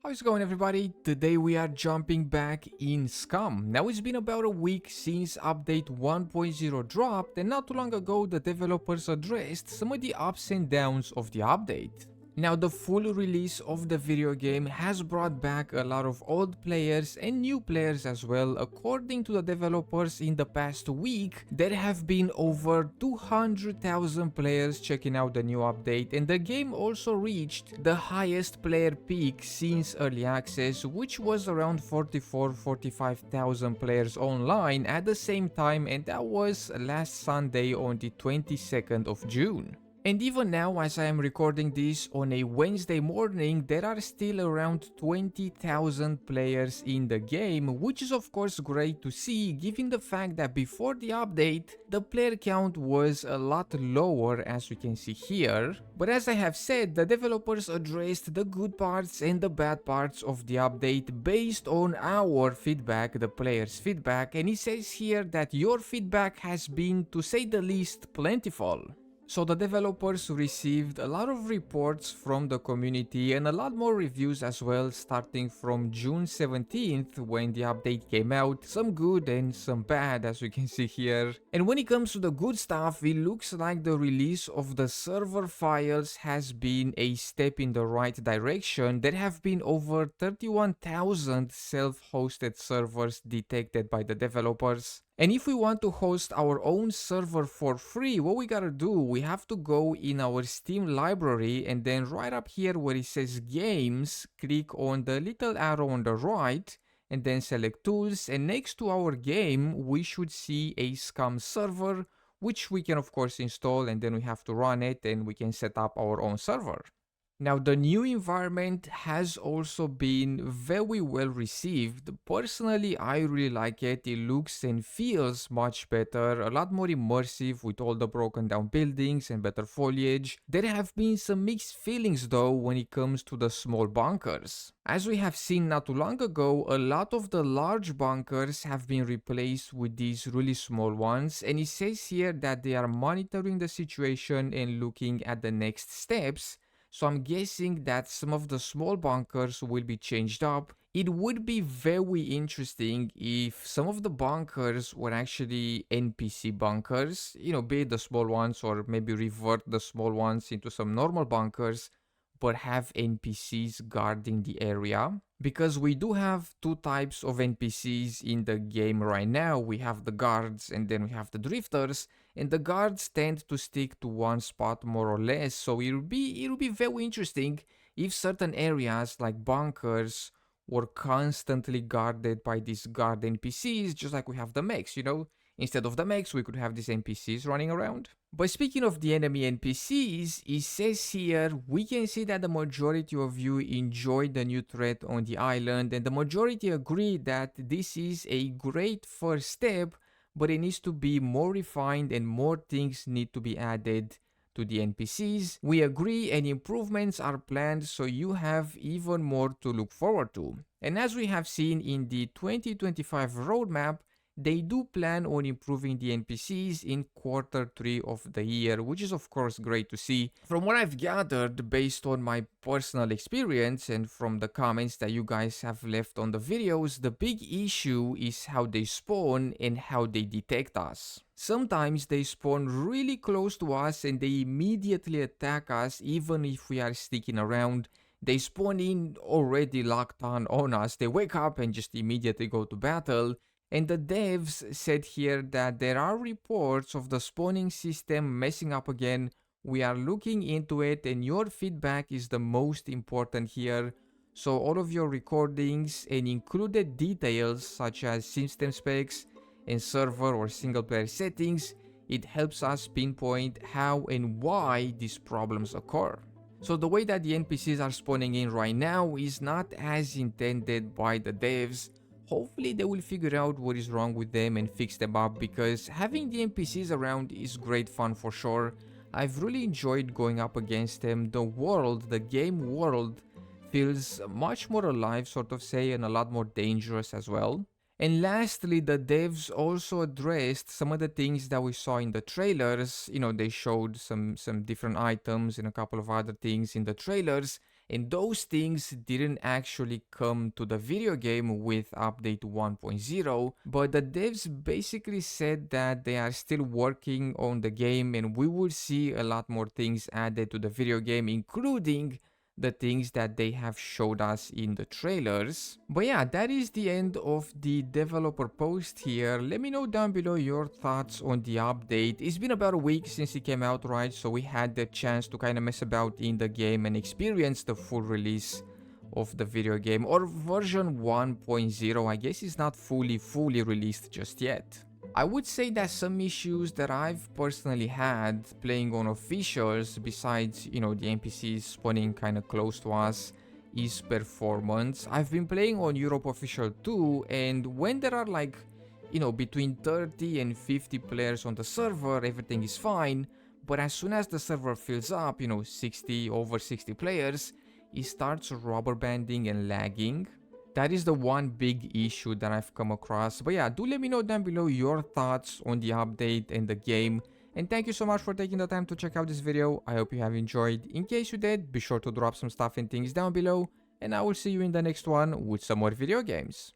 How's it going, everybody? Today we are jumping back in Scum. Now it's been about a week since update 1.0 dropped, and not too long ago the developers addressed some of the ups and downs of the update. Now the full release of the video game has brought back a lot of old players and new players as well. According to the developers, in the past week there have been over 200,000 players checking out the new update, and the game also reached the highest player peak since early access, which was around 44-45,000 players online at the same time, and that was last Sunday on the 22nd of June. And even now, as I am recording this on a Wednesday morning, there are still around 20,000 players in the game, which is of course great to see given the fact that before the update, the player count was a lot lower, as we can see here. But as I have said, the developers addressed the good parts and the bad parts of the update based on our feedback, the players' feedback, and it says here that your feedback has been, to say the least, plentiful. So the developers received a lot of reports from the community and a lot more reviews as well, starting from June 17th when the update came out. Some good and some bad, as we can see here. And when it comes to the good stuff, it looks like the release of the server files has been a step in the right direction. There have been over 31,000 self-hosted servers detected by the developers. And if we want to host our own server for free, what we gotta do, we have to go in our Steam library, and then right up here where it says games, click on the little arrow on the right and then select tools, and next to our game we should see a Scum server, which we can of course install, and then we have to run it and we can set up our own server. Now the new environment has also been very well received. Personally, I really like it. It looks and feels much better, a lot more immersive with all the broken down buildings and better foliage. There have been some mixed feelings though when it comes to the small bunkers. As we have seen not too long ago, a lot of the large bunkers have been replaced with these really small ones, and it says here that they are monitoring the situation and looking at the next steps. So I'm guessing that some of the small bunkers will be changed up. It would be very interesting if some of the bunkers were actually NPC bunkers, be it the small ones, or maybe revert the small ones into some normal bunkers, but have NPCs guarding the area. Because we do have two types of NPCs in the game right now. We have the guards and then we have the drifters, and the guards tend to stick to one spot more or less, so it'll be very interesting if certain areas like bunkers were constantly guarded by these guard NPCs, just like we have the mechs, Instead of the mechs, we could have these NPCs running around. But speaking of the enemy NPCs, it says here, we can see that the majority of you enjoyed the new threat on the island, and the majority agree that this is a great first step, but it needs to be more refined and more things need to be added to the NPCs. We agree, and improvements are planned, so you have even more to look forward to. And as we have seen in the 2025 roadmap, they do plan on improving the NPCs in Q3 of the year, which is of course great to see. From what I've gathered based on my personal experience and from the comments that you guys have left on the videos, the big issue is how they spawn and how they detect us. Sometimes they spawn really close to us and they immediately attack us even if we are sticking around. They spawn in already locked on us, they wake up and just immediately go to battle. And the devs said here that there are reports of the spawning system messing up again. We are looking into it, and your feedback is the most important here. So all of your recordings and included details such as system specs and server or single player settings, it helps us pinpoint how and why these problems occur. So the way that the NPCs are spawning in right now is not as intended by the devs. Hopefully they will figure out what is wrong with them and fix them up, because having the NPCs around is great fun for sure. I've really enjoyed going up against them. The game world feels much more alive, sort of say, and a lot more dangerous as well. And lastly, the devs also addressed some of the things that we saw in the trailers. They showed some different items and a couple of other things in the trailers, And those things didn't actually come to the video game with update 1.0, but the devs basically said that they are still working on the game and we will see a lot more things added to the video game, including the things that they have showed us in the trailers. But yeah, that is the end of the developer post here. Let me know down below your thoughts on the update. It's been about a week since it came out, right? So we had the chance to kind of mess about in the game and experience the full release of the video game, or version 1.0. I guess it's not fully released just yet. I would say that some issues that I've personally had playing on officials, besides, the NPCs spawning kind of close to us, is performance. I've been playing on Europe official too, and when there are like, between 30 and 50 players on the server, everything is fine. But as soon as the server fills up, over 60 players, it starts rubber banding and lagging. That is the one big issue that I've come across. But yeah, do let me know down below your thoughts on the update and the game. And thank you so much for taking the time to check out this video. I hope you have enjoyed. In case you did, be sure to drop some stuff and things down below. And I will see you in the next one with some more video games.